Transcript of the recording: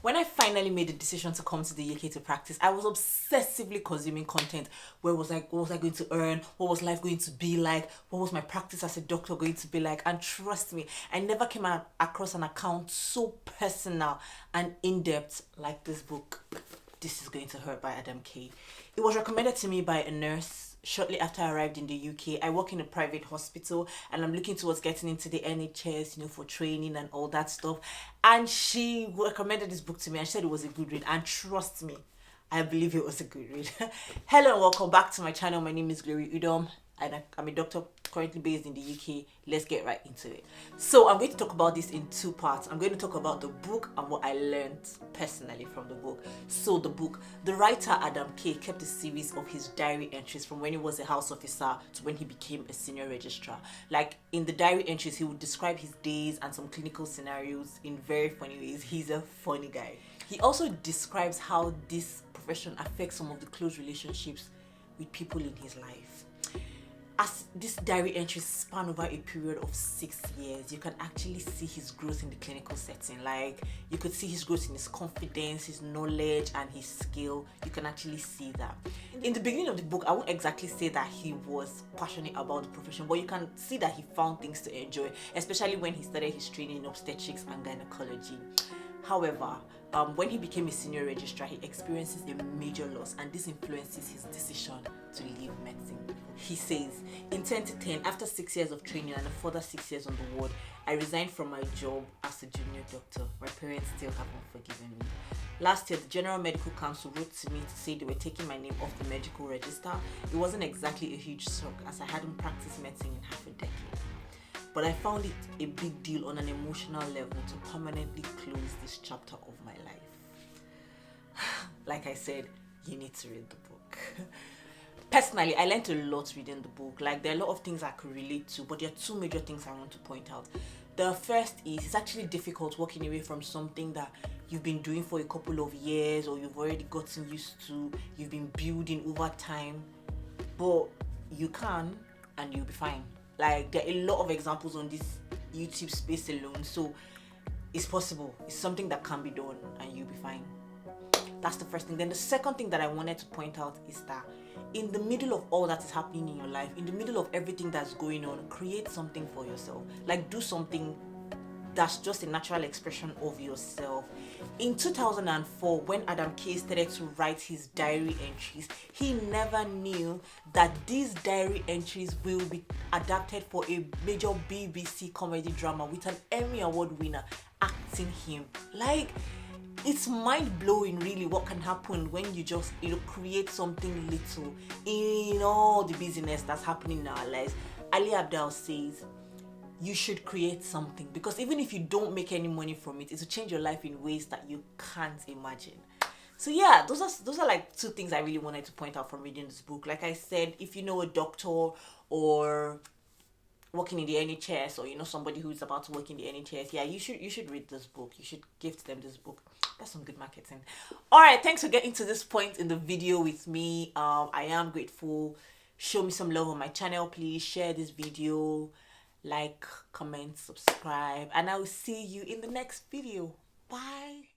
When I finally made the decision to come to the UK to practice, I was obsessively consuming content. Where was I? What was I going to earn? What was life going to be like? What was my practice as a doctor going to be like? And trust me, I never came across an account so personal and in-depth like this book. This is Going to Hurt by Adam Kay. It was recommended to me by a nurse shortly after I arrived in the UK. I work in a private hospital and I'm looking towards getting into the NHS, for training and all that stuff. And she recommended this book to me and she said it was a good read. And trust me, I believe it was a good read. Hello and welcome back to my channel. My name is Glory Udom and I'm a doctor currently based in the UK. Let's get right into it. So I'm going to talk about this in two parts. I'm going to talk about the book and what I learned personally from the book. So the book, the writer Adam Kay kept a series of his diary entries from when he was a house officer to when he became a senior registrar. Like in the diary entries, he would describe his days and some clinical scenarios in very funny ways. He's a funny guy. He also describes how this profession affects some of the close relationships with people in his life. As this diary entries span over a period of 6 years, you can actually see his growth in the clinical setting. Like you could see his growth in his confidence, his knowledge, and his skill. You can actually see that. In the beginning of the book, I won't exactly say that he was passionate about the profession, but you can see that he found things to enjoy, especially when he started his training in obstetrics and gynecology. However, when he became a senior registrar, he experiences a major loss, and this influences his decision to leave medicine. He says, in 2010, after 6 years of training and a further 6 years on the ward, I resigned from my job as a junior doctor. My parents still haven't forgiven me. Last year, the General Medical Council wrote to me to say they were taking my name off the medical register. It wasn't exactly a huge shock as I hadn't practiced medicine in half a decade. But I found it a big deal on an emotional level to permanently close this chapter of my life. Like I said, you need to read the book. Personally, I learned a lot reading the book. Like there are a lot of things I could relate to, but there are two major things I want to point out. The first is it's actually difficult walking away from something that you've been doing for a couple of years or you've already gotten used to, you've been building over time, but you can and you'll be fine. Like there are a lot of examples on this YouTube space alone, so it's possible. It's something that can be done and you'll be fine. That's the first thing. Then the second thing that I wanted to point out is that in the middle of all that is happening in your life, in the middle of everything that's going on, create something for yourself. Like do something that's just a natural expression of yourself. In 2004, when Adam Kay started to write his diary entries, he never knew that these diary entries will be adapted for a major BBC comedy drama with an Emmy Award winner acting him. Like, it's mind-blowing really what can happen when you just create something little in all the busyness that's happening in our lives. Ali Abdal says you should create something, because even if you don't make any money from it, it will change your life in ways that you can't imagine. So yeah, those are like two things I really wanted to point out from reading this book. Like I said, if you know a doctor or working in the NHS, or somebody who's about to work in the NHS, yeah, you should read this book. You should gift them this book. That's some good marketing. All right, thanks for getting to this point in the video with me. I am grateful. Show me some love on my channel, please. Share this video, like, comment, subscribe, and I will see you in the next video. Bye.